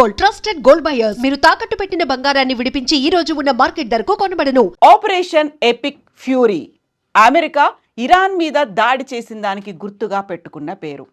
Gold, trusted gold buyers. మీరు తాకట్టు పెట్టిన బంగారాన్ని విడిపించి ఈ రోజు ఉన్న మార్కెట్ ధరకు కొనబడను. Operation Epic Fury America Iran మీద దాడి చేసిన దానికి గుర్తుగా పెట్టుకున్న పేరు.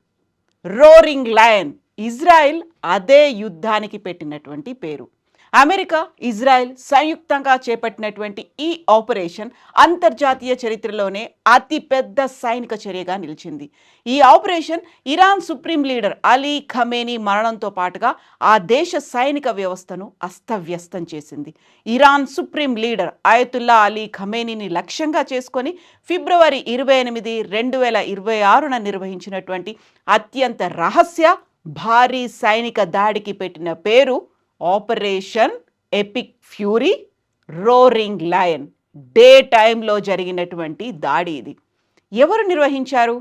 రోరింగ్ లయన్ ఇజ్రాయెల్ అదే యుద్ధానికి పెట్టినటువంటి పేరు. అమెరికా, ఇజ్రాయెల్ సంయుక్తంగా చేపట్టినటువంటి ఈ ఆపరేషన్ అంతర్జాతీయ చరిత్రలోనే అతిపెద్ద సైనిక చర్యగా నిలిచింది. ఈ operation Iran supreme leader Ali Khamenei మరణంతో పాటుగా ఆ దేశ సైనిక వ్యవస్థను అస్తవ్యస్తం చేసింది. Iran supreme leader Ayatollah Ali ఖమేనీని లక్ష్యంగా చేసుకొని ఫిబ్రవరి 28, 2026న నిర్వహించినటువంటి అత్యంత రహస్య భారీ సైనిక దాడికి పెట్టిన పేరు operation Epic fury roaring lion. Day టైంలో జరిగినటువంటి దాడి ఇది. ఎవరు నిర్వహించారు?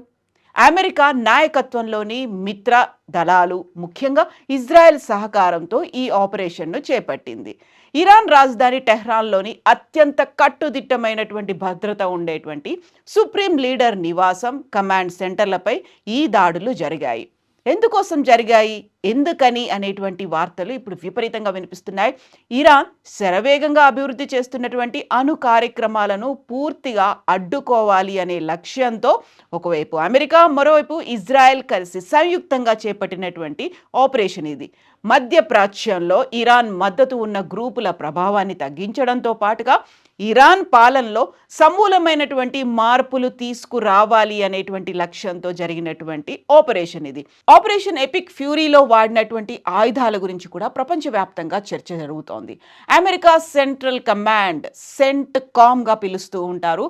అమెరికా నాయకత్వంలోని మిత్ర దళాలు, ముఖ్యంగా ఇజ్రాయెల్ సహకారంతో ఈ ఆపరేషన్ను చేపట్టింది. ఇరాన్ రాజధాని టెహ్రాన్లోని అత్యంత కట్టుదిట్టమైనటువంటి భద్రత ఉండేటువంటి సుప్రీం లీడర్ నివాసం, కమాండ్ సెంటర్లపై ఈ దాడులు జరిగాయి. ఎందుకోసం జరిగాయి, ఎందుకని అనేటువంటి వార్తలు ఇప్పుడు విపరీతంగా వినిపిస్తున్నాయి. ఇరాన్ శరవేగంగా అభివృద్ధి చేస్తున్నటువంటి అణు కార్యక్రమాలను పూర్తిగా అడ్డుకోవాలి అనే లక్ష్యంతో ఒకవైపు అమెరికా, మరోవైపు ఇజ్రాయెల్ కలిసి సంయుక్తంగా చేపట్టినటువంటి ఆపరేషన్ ఇది. మధ్యప్రాచ్యంలో ఇరాన్ మద్దతు ఉన్న గ్రూపుల ప్రభావాన్ని తగ్గించడంతో పాటుగా ఇరాన్ పాలనలో సమూలమైనటువంటి మార్పులు తీసుకురావాలి అనేటువంటి లక్ష్యంతో జరిగినటువంటి ఆపరేషన్ ఇది. ఆపరేషన్ ఎపిక్ ఫ్యూరీలో వాడినటువంటి ఆయుధాల గురించి కూడా ప్రపంచవ్యాప్తంగా చర్చ జరుగుతోంది. అమెరికా సెంట్రల్ కమాండ్, సెంట్కామ్గా పిలుస్తూ ఉంటారు.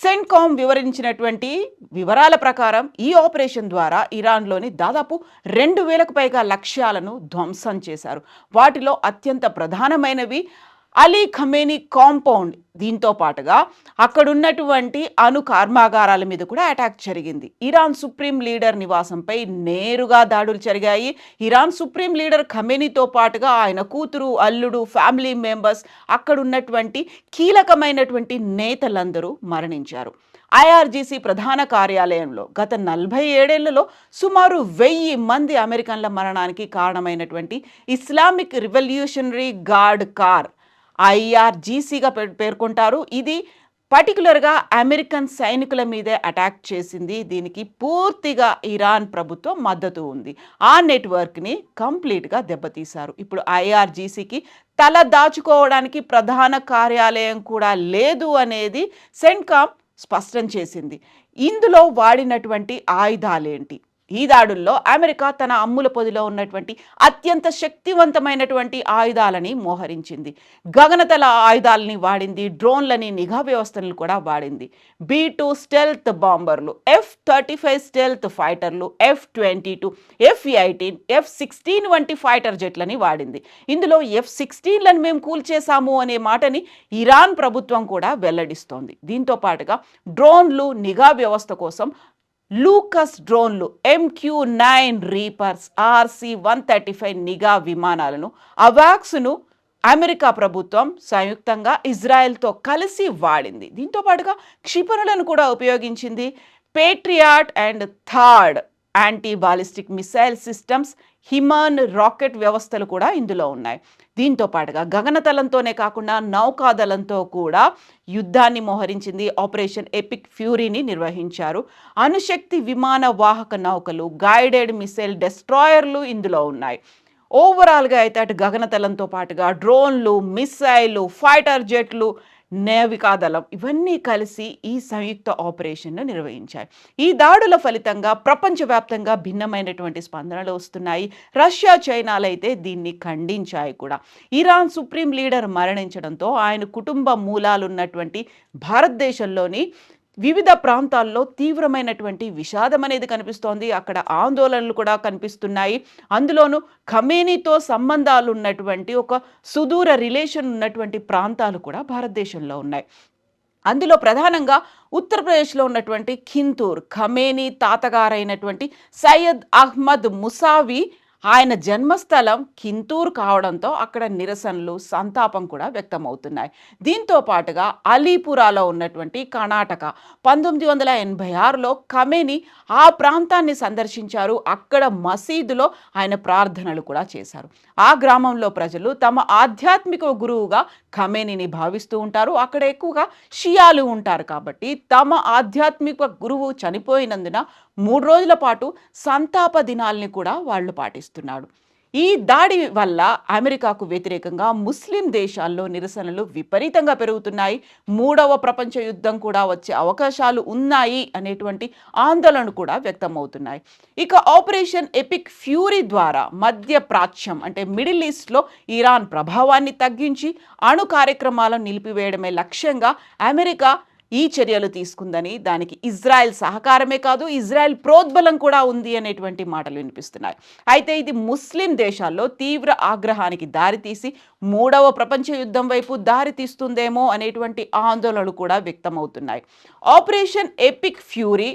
సెంట్కామ్ వివరించినటువంటి వివరాల ప్రకారం ఈ ఆపరేషన్ ద్వారా ఇరాన్లోని దాదాపు 2000కు పైగా లక్ష్యాలను ధ్వంసం చేశారు. వాటిలో అత్యంత ప్రధానమైనవి అలీ ఖమేనీ కాంపౌండ్, దీంతో పాటుగా అక్కడున్నటువంటి అణు కర్మాగారాల మీద కూడా అటాక్ జరిగింది. ఇరాన్ సుప్రీం లీడర్ నివాసంపై నేరుగా దాడులు జరిగాయి. ఇరాన్ సుప్రీం లీడర్ ఖమేనీతో పాటుగా ఆయన కూతురు, అల్లుడు, ఫ్యామిలీ మెంబర్స్, అక్కడున్నటువంటి కీలకమైనటువంటి నేతలందరూ మరణించారు. ఐఆర్జీసీ ప్రధాన కార్యాలయంలో గత 47 ఏళ్లలో సుమారు 1000 మంది అమెరికన్ల మరణానికి కారణమైనటువంటి ఇస్లామిక్ రివల్యూషనరీ గార్డ్ కార్, ఐఆర్జీసీగా పేర్కొంటారు. ఇది పర్టికులర్గా అమెరికన్ సైనికుల మీదే అటాక్ చేసింది. దీనికి పూర్తిగా ఇరాన్ ప్రభుత్వం మద్దతు ఉంది. ఆ నెట్వర్క్ని కంప్లీట్గా దెబ్బతీశారు. ఇప్పుడు ఐఆర్జీసీకి తల దాచుకోవడానికి ప్రధాన కార్యాలయం కూడా లేదు అనేది సెంట్కామ్ స్పష్టం చేసింది. ఇందులో వాడినటువంటి ఆయుధాలేంటి? ఈ దాడుల్లో అమెరికా తన అమ్ముల పొదిలో ఉన్నటువంటి అత్యంత శక్తివంతమైనటువంటి ఆయుధాలని మోహరించింది. గగనతల ఆయుధాలని వాడింది, డ్రోన్లని, నిఘా వ్యవస్థలను కూడా వాడింది. B-2 stealth బాంబర్లు, F-35 stealth ఫైటర్లు, F-22, F-18, F-16 వంటి ఫైటర్ జెట్లని వాడింది. ఇందులో F-16లను మేము కూల్చేశాము అనే మాటని ఇరాన్ ప్రభుత్వం కూడా వెల్లడిస్తోంది. దీంతో పాటుగా డ్రోన్లు, నిఘా వ్యవస్థ కోసం లూకస్ డ్రోన్లు, MQ-9 రీపర్స్, RC-135 నిఘా విమానాలను, అవాక్స్ను అమెరికా ప్రభుత్వం సంయుక్తంగా ఇజ్రాయెల్తో కలిసి వాడింది. దీంతో పాటుగా క్షిపణులను కూడా ఉపయోగించింది. పేట్రియాట్ అండ్ థాడ్ యాంటీ బాలిస్టిక్ మిసైల్ సిస్టమ్స్, హిమన్ రాకెట్ వ్యవస్థలు కూడా ఇందులో ఉన్నాయి. దీంతో పాటుగా గగనతలంతోనే కాకుండా నౌకాదళంతో కూడా యుద్ధాన్ని మోహరించింది. ఆపరేషన్ ఎపిక్ ఫ్యూరీని నిర్వహించారు. అణుశక్తి విమాన వాహక నౌకలు, గైడెడ్ మిసైల్ డెస్ట్రాయర్లు ఇందులో ఉన్నాయి. ఓవరాల్గా అయితే అటు గగనతలంతో పాటుగా డ్రోన్లు, మిసైలు, ఫైటర్ జెట్లు, నావికాదళం ఇవన్నీ కలిసి ఈ సంయుక్త ఆపరేషన్ను నిర్వహించాయి. ఈ దాడుల ఫలితంగా ప్రపంచవ్యాప్తంగా భిన్నమైనటువంటి స్పందనలు వస్తున్నాయి. రష్యా, చైనాలు అయితే దీన్ని ఖండించాయి కూడా. ఇరాన్ సుప్రీం లీడర్ మరణించడంతో ఆయన కుటుంబ మూలాలున్నటువంటి భారతదేశంలోని వివిధ ప్రాంతాల్లో తీవ్రమైనటువంటి విషాదం అనేది కనిపిస్తోంది. అక్కడ ఆందోళనలు కూడా కనిపిస్తున్నాయి. అందులోనూ ఖమేనీతో సంబంధాలు ఉన్నటువంటి, ఒక సుదూర రిలేషన్ ఉన్నటువంటి ప్రాంతాలు కూడా భారతదేశంలో ఉన్నాయి. అందులో ప్రధానంగా ఉత్తరప్రదేశ్లో ఉన్నటువంటి ఖింతూర్, ఖమేనీ తాతగారైనటువంటి సయ్యద్ అహ్మద్ ముసావి ఆయన జన్మస్థలం కింతూర్ కావడంతో అక్కడ నిరసనలు, సంతాపం కూడా వ్యక్తమవుతున్నాయి. దీంతో పాటుగా అలీపురాలో ఉన్నటువంటి కర్ణాటక 1986లో ఖమేనీ ఆ ప్రాంతాన్ని సందర్శించారు. అక్కడ మసీదులో ఆయన ప్రార్థనలు కూడా చేశారు. ఆ గ్రామంలో ప్రజలు తమ ఆధ్యాత్మిక గురువుగా ఖమేనీని భావిస్తూ ఉంటారు. అక్కడ ఎక్కువగా షియాలు ఉంటారు కాబట్టి తమ ఆధ్యాత్మిక గురువు చనిపోయినందున 3 రోజుల పాటు సంతాప దినాల్ని కూడా వాళ్ళు పాటిస్తున్నారు. ఈ దాడి వల్ల అమెరికాకు వ్యతిరేకంగా ముస్లిం దేశాల్లో నిరసనలు విపరీతంగా పెరుగుతున్నాయి. 3వ ప్రపంచ యుద్ధం కూడా వచ్చే అవకాశాలు ఉన్నాయి అనేటువంటి ఆందోళన కూడా వ్యక్తమవుతున్నాయి. ఇక ఆపరేషన్ ఎపిక్ ఫ్యూరీ ద్వారా మధ్య ప్రాచ్యం అంటే మిడిల్ ఈస్ట్లో ఇరాన్ ప్రభావాన్ని తగ్గించి అణు కార్యక్రమాలను నిలిపివేయడమే లక్ష్యంగా అమెరికా ఈ చర్యలు తీసుకుందని, దానికి ఇజ్రాయెల్ సహకారమే కాదు ఇజ్రాయెల్ ప్రోద్బలం కూడా ఉంది అనేటువంటి మాటలు వినిపిస్తున్నాయి. అయితే ఇది ముస్లిం దేశాల్లో తీవ్ర ఆగ్రహానికి దారితీసి 3వ ప్రపంచ యుద్ధం వైపు దారి తీస్తుందేమో అనేటువంటి ఆందోళనలు కూడా వ్యక్తమవుతున్నాయి. ఆపరేషన్ ఎపిక్ ఫ్యూరీ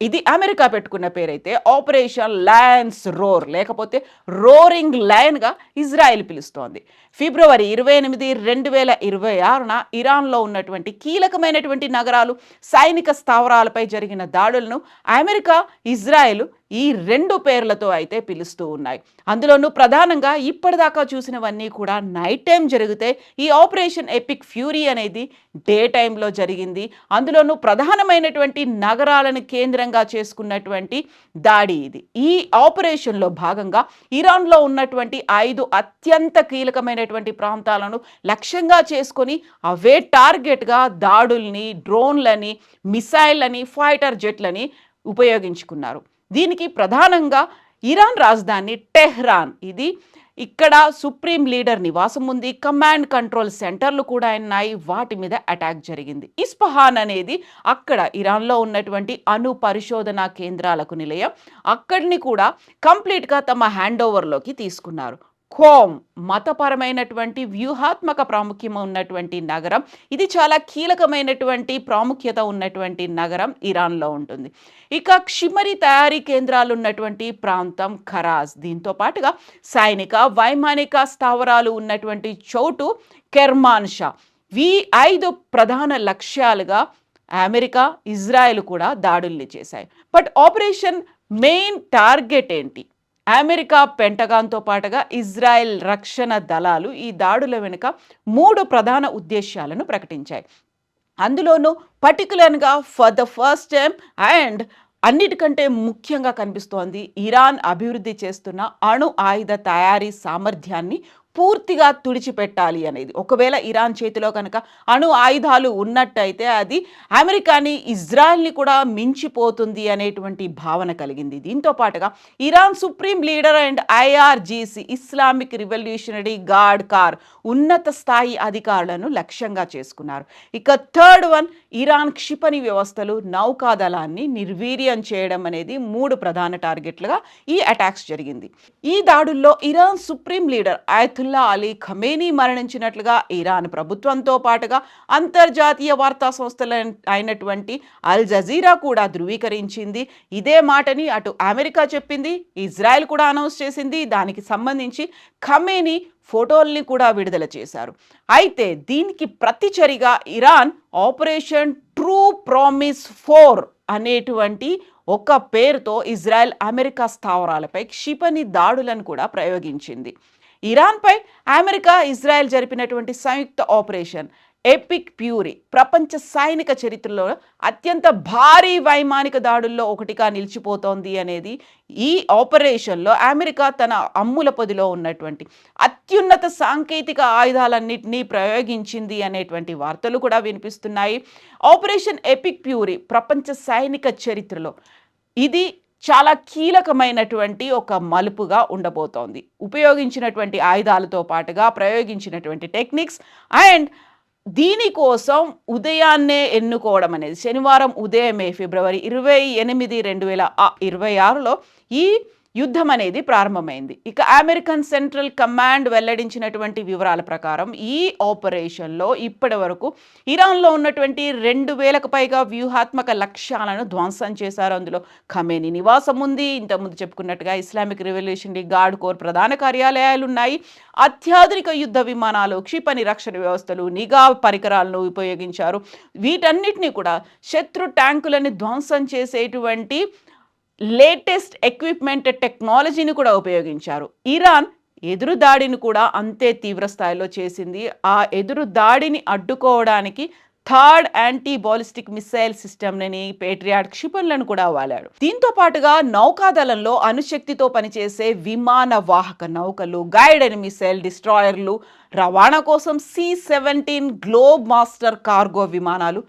ఇది అమెరికా పెట్టుకున్న పేరైతే ఆపరేషన్ లయన్స్ రోర్ లేకపోతే రోరింగ్ లయన్గా ఇజ్రాయెల్ పిలుస్తోంది. ఫిబ్రవరి 28, 2026న ఇరాన్లో ఉన్నటువంటి కీలకమైనటువంటి నగరాలు, సైనిక స్థావరాలపై జరిగిన దాడులను అమెరికా, ఇజ్రాయెల్ ఈ 2 పేర్లతో అయితే పిలుస్తూ ఉన్నాయి. అందులోనూ ప్రధానంగా ఇప్పటిదాకా చూసినవన్నీ కూడా నైట్ టైం జరిగితే ఈ ఆపరేషన్ ఎపిక్ ఫ్యూరీ అనేది డే టైంలో జరిగింది. అందులోనూ ప్రధానమైనటువంటి నగరాలను కేంద్రంగా చేసుకున్నటువంటి దాడి ఇది. ఈ ఆపరేషన్లో భాగంగా ఇరాన్లో ఉన్నటువంటి 5 అత్యంత కీలకమైనటువంటి ప్రాంతాలను లక్ష్యంగా చేసుకొని అవే టార్గెట్గా దాడుల్ని, డ్రోన్లని, మిసైళ్ళని, ఫైటర్ జెట్లని ఉపయోగించుకున్నారు. దీనికి ప్రధానంగా ఇరాన్ రాజధాని టెహ్రాన్ ఇది. ఇక్కడ సుప్రీం లీడర్ నివాసం ఉంది, కమాండ్ కంట్రోల్ సెంటర్లు కూడా ఉన్నాయి, వాటి మీద అటాక్ జరిగింది. ఇస్ఫహాన్ అనేది అక్కడ ఇరాన్లో ఉన్నటువంటి అణు పరిశోధన కేంద్రాలకు నిలయం. అక్కడిని కూడా కంప్లీట్గా తమ హ్యాండ్ ఓవర్లోకి తీసుకున్నారు. ఖోమ్ మతపరమైనటువంటి వ్యూహాత్మక ప్రాముఖ్యం ఉన్నటువంటి నగరం ఇది. చాలా కీలకమైనటువంటి ప్రాముఖ్యత ఉన్నటువంటి నగరం ఇరాన్లో ఉంటుంది. ఇక క్షిమరి తయారీ కేంద్రాలు ఉన్నటువంటి ప్రాంతం ఖరాజ్. దీంతో పాటుగా సైనిక, వైమానిక స్థావరాలు ఉన్నటువంటి చోటు కెర్మాన్ షా. ఈ 5 ప్రధాన లక్ష్యాలుగా అమెరికా, ఇజ్రాయెల్ కూడా దాడుల్ని చేశాయి. బట్ ఆపరేషన్ మెయిన్ టార్గెట్ ఏంటి? అమెరికా పెంటగాన్తో పాటుగా ఇజ్రాయెల్ రక్షణ దళాలు ఈ దాడుల వెనుక 3 ప్రధాన ఉద్దేశాలను ప్రకటించాయి. అందులోనూ పర్టికులర్గా for the first time and అన్నిటికంటే ముఖ్యంగా కనిపిస్తోంది ఇరాన్ అభివృద్ధి చేస్తున్న అణు ఆయుధ తయారీ సామర్థ్యాన్ని పూర్తిగా తుడిచిపెట్టాలి అనేది. ఒకవేళ ఇరాన్ చేతిలో కనుక అణు ఆయుధాలు ఉన్నట్టయితే అది అమెరికాని, ఇజ్రాయెల్ని కూడా మించిపోతుంది అనేటువంటి భావన కలిగింది. దీంతో పాటుగా Iran supreme leader and IRGC Islamic revolutionary guard corps ఉన్నత స్థాయి అధికారులను లక్ష్యంగా చేసుకున్నారు. ఇక థర్డ్ వన్ ఇరాన్ క్షిపణి వ్యవస్థలు, నౌకాదళాన్ని నిర్వీర్యం చేయడం అనేది 3 ప్రధాన టార్గెట్లుగా ఈ అటాక్స్ జరిగింది. ఈ దాడుల్లో Iran supreme leader Ayatollah Ali Khamenei మరణించినట్లుగా ఇరాన్ ప్రభుత్వంతో పాటుగా అంతర్జాతీయ వార్తా సంస్థలు అయినటువంటి అల్ జజీరా కూడా ధృవీకరించింది. ఇదే మాటని అటు అమెరికా చెప్పింది, ఇజ్రాయెల్ కూడా అనౌన్స్ చేసింది. దానికి సంబంధించి ఖమేనీ ఫోటోల్ని కూడా విడుదల చేశారు. అయితే దీనికి ప్రతిచర్యగా ఇరాన్ ఆపరేషన్ ట్రూ ప్రామిస్ 4 అనేటువంటి ఒక పేరుతో ఇజ్రాయెల్, అమెరికా స్థావరాలపై క్షిపణి దాడులను కూడా ప్రయోగించింది. ఇరాన్పై అమెరికా, ఇజ్రాయెల్ జరిపినటువంటి సంయుక్త ఆపరేషన్ ఎపిక్ ఫ్యూరీ ప్రపంచ సైనిక చరిత్రలో అత్యంత భారీ వైమానిక దాడుల్లో ఒకటిగా నిలిచిపోతోంది అనేది. ఈ ఆపరేషన్లో అమెరికా తన అమ్ముల పొదిలో ఉన్నటువంటి అత్యున్నత సాంకేతిక ఆయుధాలన్నింటినీ ప్రయోగించింది అనేటువంటి వార్తలు కూడా వినిపిస్తున్నాయి. ఆపరేషన్ ఎపిక్ ఫ్యూరీ ప్రపంచ సైనిక చరిత్రలో ఇది చాలా కీలకమైనటువంటి ఒక మలుపుగా ఉండబోతోంది. ఉపయోగించినటువంటి ఆయుధాలతో పాటుగా ప్రయోగించినటువంటి టెక్నిక్స్ అండ్ దీనికోసం ఉదయాన్నే ఎన్నుకోవడం అనేది శనివారం ఉదయమే ఫిబ్రవరి 28, 2026లో ఈ యుద్ధం అనేది ప్రారంభమైంది. ఇక అమెరికన్ సెంట్రల్ కమాండ్ వెల్లడించినటువంటి వివరాల ప్రకారం ఈ ఆపరేషన్లో ఇప్పటి వరకు ఇరాన్లో ఉన్నటువంటి 2000కు పైగా వ్యూహాత్మక లక్ష్యాలను ధ్వంసం చేశారు. అందులో ఖమేనీ నివాసం ఉంది, ఇంతకుముందు చెప్పుకున్నట్టుగా ఇస్లామిక్ రెవల్యూషనరీ గార్డ్ కోర్ ప్రధాన కార్యాలయాలు ఉన్నాయి, అత్యాధునిక యుద్ధ విమానాలు, క్షిపణి రక్షణ వ్యవస్థలు, నిఘా పరికరాలను ఉపయోగించారు. వీటన్నిటిని కూడా శత్రు ట్యాంకులని ధ్వంసం చేసేటువంటి లేటెస్ట్ ఎక్విప్మెంట్ టెక్నాలజీని కూడా ఉపయోగించారు. ఇరాన్ ఎదురు దాడిని కూడా అంతే తీవ్ర స్థాయిలో చేసింది. ఆ ఎదురు దాడిని అడ్డుకోవడానికి థర్డ్ యాంటీ బాలిస్టిక్ మిసైల్ సిస్టమ్ని, పేట్రియాట్ క్షిపణులను కూడా వాడాడు. దీంతో పాటుగా నౌకాదళంలో అణుశక్తితో పనిచేసే విమాన వాహక నౌకలు, గైడెడ్ మిసైల్ డిస్ట్రాయర్లు, రవాణా కోసం C-17 గ్లోబ్ మాస్టర్ కార్గో విమానాలు,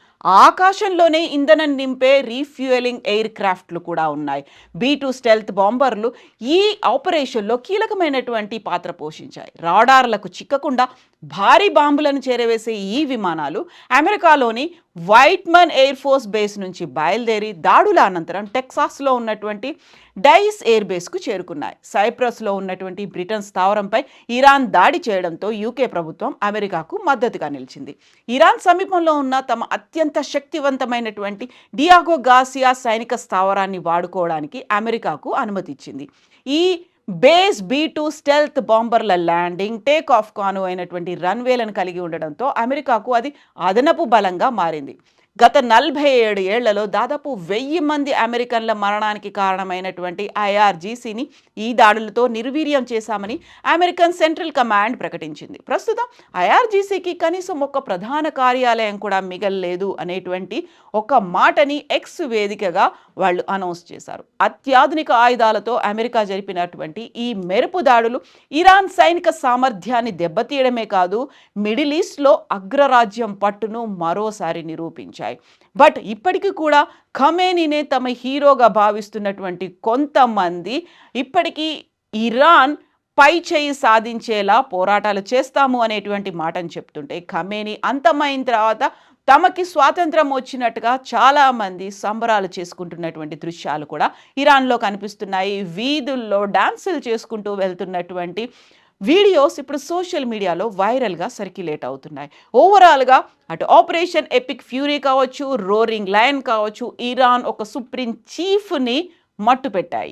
ఆకాశంలోనే ఇంధనం నింపే రీఫ్యూయలింగ్ ఎయిర్ క్రాఫ్ట్లు కూడా ఉన్నాయి. B-2 స్టెల్త్ బాంబర్లు ఈ ఆపరేషన్లో కీలకమైనటువంటి పాత్ర పోషించాయి. రాడార్లకు చిక్కకుండా భారీ బాంబులను చేరవేసే ఈ విమానాలు అమెరికాలోని వైట్మన్ ఎయిర్ ఫోర్స్ బేస్ నుంచి బయలుదేరి దాడుల అనంతరం టెక్సాస్లో ఉన్నటువంటి డైస్ ఎయిర్ బేస్కు చేరుకున్నాయి. సైప్రస్లో ఉన్నటువంటి బ్రిటన్ స్థావరంపై ఇరాన్ దాడి చేయడంతో యూకే ప్రభుత్వం అమెరికాకు మద్దతుగా నిలిచింది. ఇరాన్ సమీపంలో ఉన్న తమ అత్యంత శక్తివంతమైనటువంటి డియాగో గార్సియా సైనిక స్థావరాన్ని వాడుకోవడానికి అమెరికాకు అనుమతి ఇచ్చింది. ఈ బేస్ B-2 స్టెల్త్ బాంబర్ల ల్యాండింగ్, టేక్ ఆఫ్ కాను అయినటువంటి రన్వేలను కలిగి ఉండడంతో అమెరికాకు అది అదనపు బలంగా మారింది. గత 47 ఏళ్లలో దాదాపు 1000 మంది అమెరికన్ల మరణానికి కారణమైనటువంటి IRGCని ఈ దాడులతో నిర్వీర్యం చేశామని అమెరికన్ సెంట్రల్ కమాండ్ ప్రకటించింది. ప్రస్తుతం IRGCకి కనీసం ఒక ప్రధాన కార్యాలయం కూడా మిగల్లేదు అనేటువంటి ఒక మాటని ఎక్స్ వేదికగా వాళ్ళు అనౌన్స్ చేశారు. అత్యాధునిక ఆయుధాలతో అమెరికా జరిపినటువంటి ఈ మెరుపు దాడులు ఇరాన్ సైనిక సామర్థ్యాన్ని దెబ్బతీయడమే కాదు, మిడిల్ ఈస్ట్లో అగ్రరాజ్యం పట్టును మరోసారి నిరూపించాయి. బట్ ఇప్పటికీ కూడా ఖమేనీనే తమ హీరోగా భావిస్తున్నటువంటి కొంతమంది ఇప్పటికీ ఇరాన్ పై చేయి సాధించేలా పోరాటాలు చేస్తాము అనేటువంటి మాటను చెప్తుంటే, ఖమేనీ అంతమైన తర్వాత తమకి స్వాతంత్రం వచ్చినట్టుగా చాలామంది సంబరాలు చేసుకుంటున్నటువంటి దృశ్యాలు కూడా ఇరాన్లో కనిపిస్తున్నాయి. వీధుల్లో డాన్సులు చేసుకుంటూ వెళ్తున్నటువంటి వీడియోస్ ఇప్పుడు సోషల్ మీడియాలో వైరల్గా సర్క్యులేట్ అవుతున్నాయి. ఓవరాల్గా అటు ఆపరేషన్ ఎపిక్ ఫ్యూరీ కావచ్చు, రోరింగ్ లయన్ కావచ్చు, ఇరాన్ ఒక సుప్రీం చీఫ్ని మట్టు పెట్టాయి.